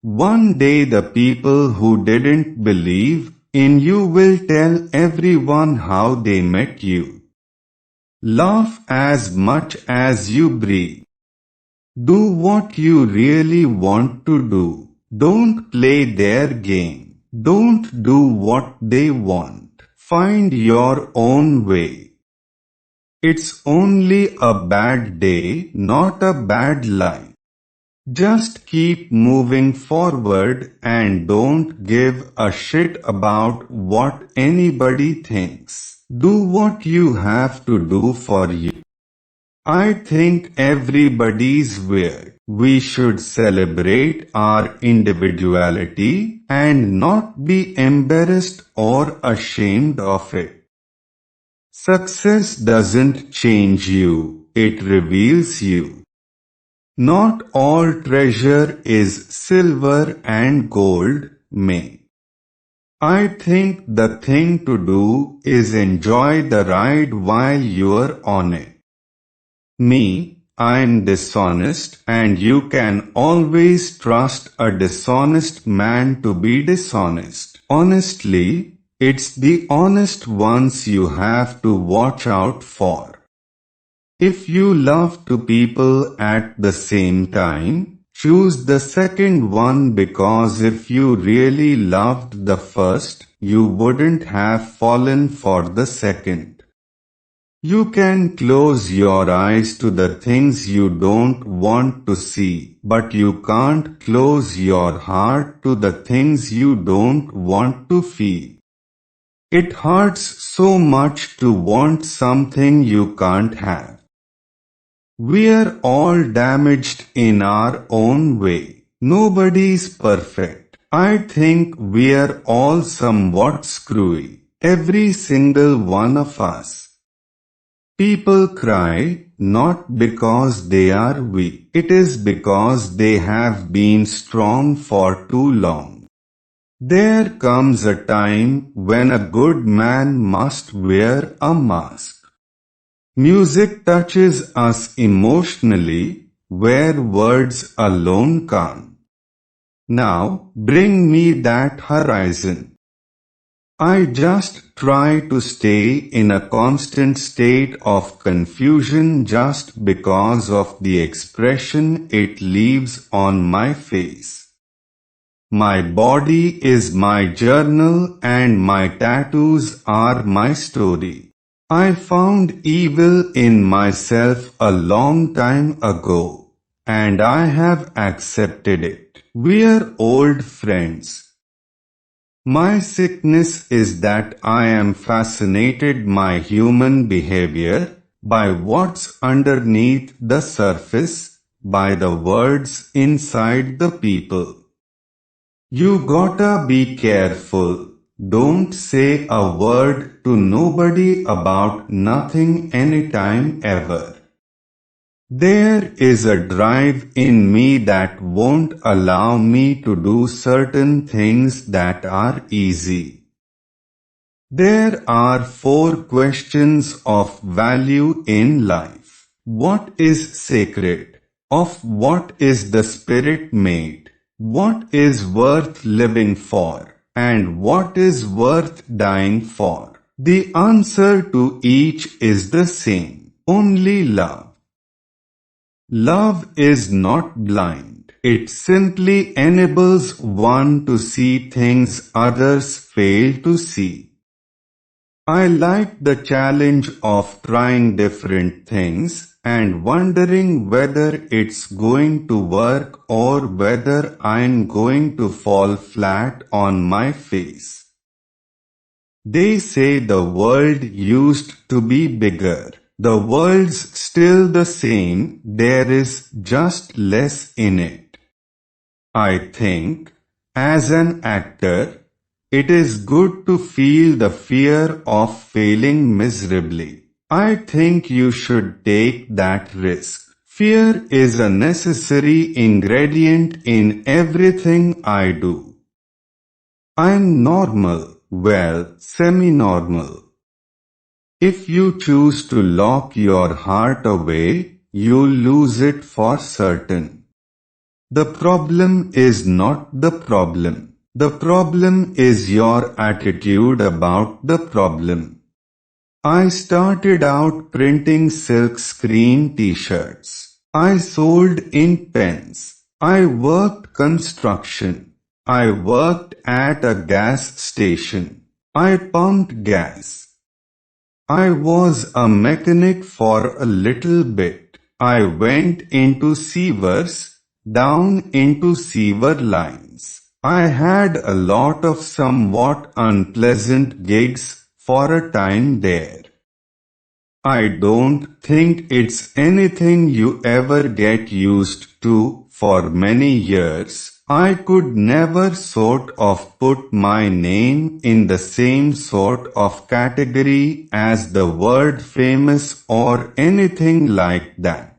One day the people who didn't believe in you will tell everyone how they met you. Laugh as much as you breathe. Do what you really want to do. Don't play their game. Don't do what they want. Find your own way. It's only a bad day, not a bad life. Just keep moving forward and don't give a shit about what anybody thinks. Do what you have to do for you. I think everybody's weird. We should celebrate our individuality and not be embarrassed or ashamed of it. Success doesn't change you, it reveals you. Not all treasure is silver and gold, May. I think the thing to do is enjoy the ride while you're on it. Me, I'm dishonest, and you can always trust a dishonest man to be dishonest. Honestly, it's the honest ones you have to watch out for. If you love two people at the same time, choose the second one, because if you really loved the first, you wouldn't have fallen for the second. You can close your eyes to the things you don't want to see, but you can't close your heart to the things you don't want to feel. It hurts so much to want something you can't have. We're all damaged in our own way. Nobody's perfect. I think we're all somewhat screwy. Every single one of us. People cry, not because they are weak. It is because they have been strong for too long. There comes a time when a good man must wear a mask. Music touches us emotionally, where words alone can't. Now, bring me that horizon. I just try to stay in a constant state of confusion just because of the expression it leaves on my face. My body is my journal and my tattoos are my story. I found evil in myself a long time ago, and I have accepted it. We're old friends. My sickness is that I am fascinated by human behavior, by what's underneath the surface, by the words inside the people. You gotta be careful. Don't say a word to nobody about nothing anytime ever. There is a drive in me that won't allow me to do certain things that are easy. There are 4 questions of value in life. What is sacred? Of what is the spirit made? What is worth living for? And what is worth dying for? The answer to each is the same. Only love. Love is not blind. It simply enables one to see things others fail to see. I like the challenge of trying different things and wondering whether it's going to work or whether I'm going to fall flat on my face. They say the world used to be bigger. The world's still the same, there is just less in it. I think, as an actor, it is good to feel the fear of failing miserably. I think you should take that risk. Fear is a necessary ingredient in everything I do. I'm normal, well, semi-normal. If you choose to lock your heart away, you'll lose it for certain. The problem is not the problem. The problem is your attitude about the problem. I started out printing silk screen t-shirts. I sold ink pens. I worked construction. I worked at a gas station. I pumped gas. I was a mechanic for a little bit. I went into sewers, down into sewer lines. I had a lot of somewhat unpleasant gigs for a time there. I don't think it's anything you ever get used to. For many years, I could never sort of put my name in the same sort of category as the word famous or anything like that.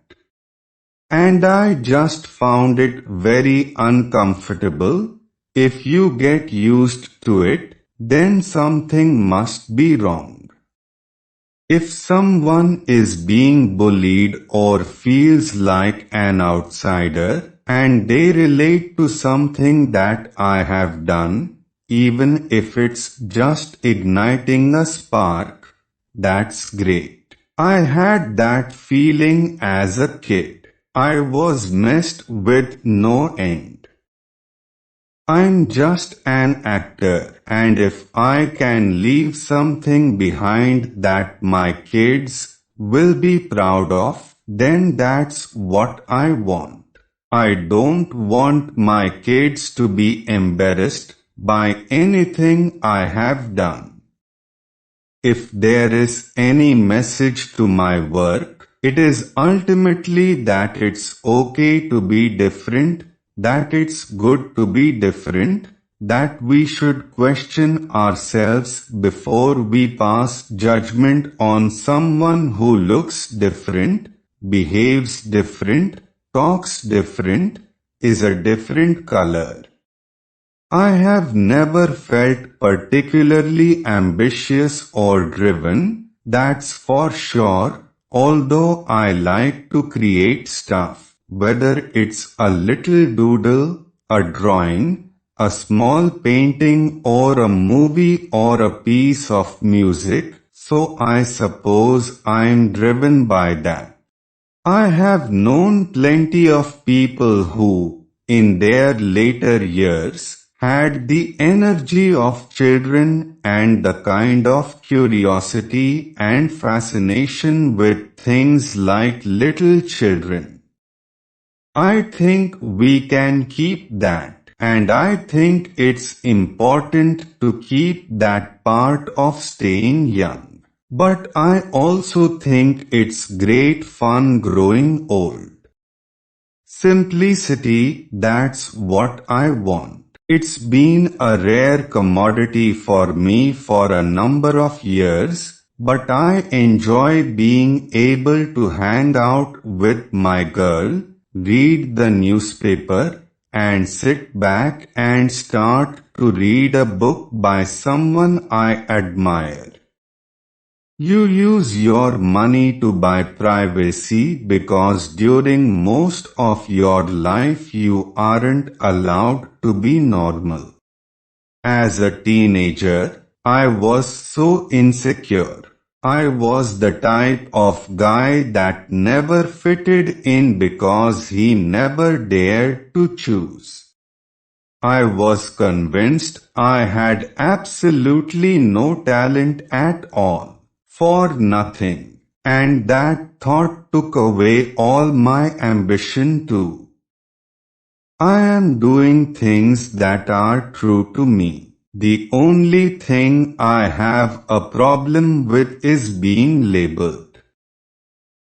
And I just found it very uncomfortable. If you get used to it, then something must be wrong. If someone is being bullied or feels like an outsider, and they relate to something that I have done, even if it's just igniting a spark, that's great. I had that feeling as a kid. I was messed with no end. I'm just an actor, and if I can leave something behind that my kids will be proud of, then that's what I want. I don't want my kids to be embarrassed by anything I have done. If there is any message to my work, it is ultimately that it's okay to be different, that it's good to be different, that we should question ourselves before we pass judgment on someone who looks different, behaves different, talks different, is a different color. I have never felt particularly ambitious or driven, that's for sure, although I like to create stuff. Whether it's a little doodle, a drawing, a small painting or a movie or a piece of music, so I suppose I'm driven by that. I have known plenty of people who, in their later years, had the energy of children and the kind of curiosity and fascination with things like little children. I think we can keep that, and I think it's important to keep that part of staying young. But I also think it's great fun growing old. Simplicity, that's what I want. It's been a rare commodity for me for a number of years, but I enjoy being able to hang out with my girl, read the newspaper, and sit back and start to read a book by someone I admire. You use your money to buy privacy because during most of your life you aren't allowed to be normal. As a teenager, I was so insecure. I was the type of guy that never fitted in because he never dared to choose. I was convinced I had absolutely no talent at all, for nothing, and that thought took away all my ambition too. I am doing things that are true to me. The only thing I have a problem with is being labeled.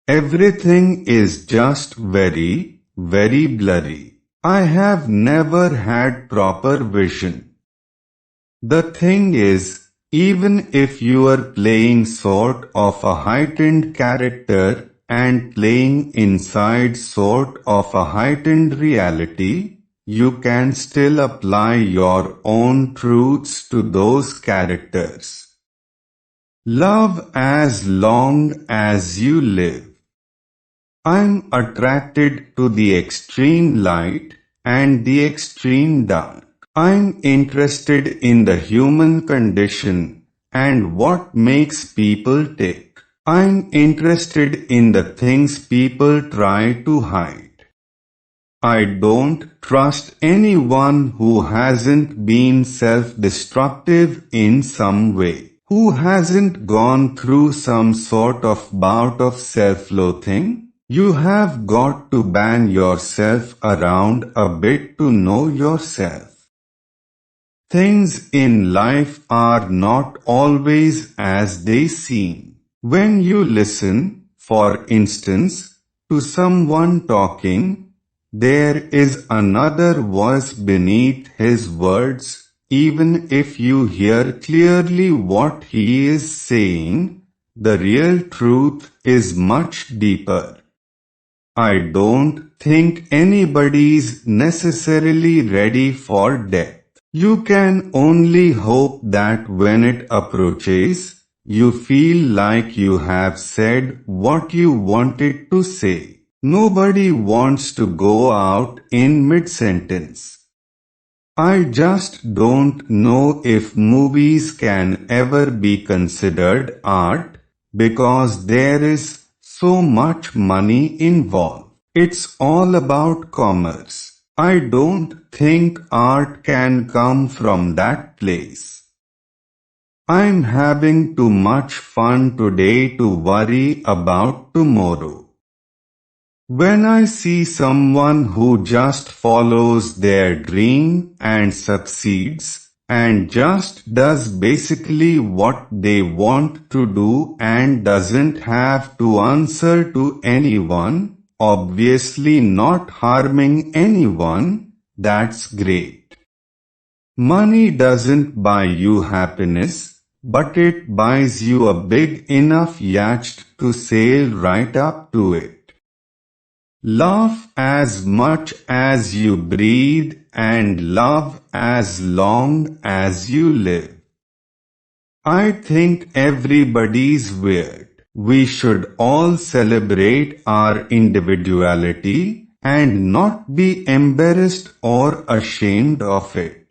Everything is just very, very blurry. I have never had proper vision. The thing is, even if you are playing sort of a heightened character and playing inside sort of a heightened reality, you can still apply your own truths to those characters. Love as long as you live. I'm attracted to the extreme light, and the extreme dark. I'm interested in the human condition and what makes people tick. I'm interested in the things people try to hide. I don't trust anyone who hasn't been self-destructive in some way, who hasn't gone through some sort of bout of self-loathing. You have got to bang yourself around a bit to know yourself. Things in life are not always as they seem. When you listen, for instance, to someone talking, there is another voice beneath his words. Even if you hear clearly what he is saying, the real truth is much deeper. I don't think anybody's necessarily ready for death. You can only hope that when it approaches, you feel like you have said what you wanted to say. Nobody wants to go out in mid-sentence. I just don't know if movies can ever be considered art because there is so much money involved. It's all about commerce. I don't think art can come from that place. I'm having too much fun today to worry about tomorrow. When I see someone who just follows their dream and succeeds, and just does basically what they want to do and doesn't have to answer to anyone, obviously not harming anyone, that's great. Money doesn't buy you happiness, but it buys you a big enough yacht to sail right up to it. Laugh as much as you breathe and love as long as you live. I think everybody's weird. We should all celebrate our individuality and not be embarrassed or ashamed of it.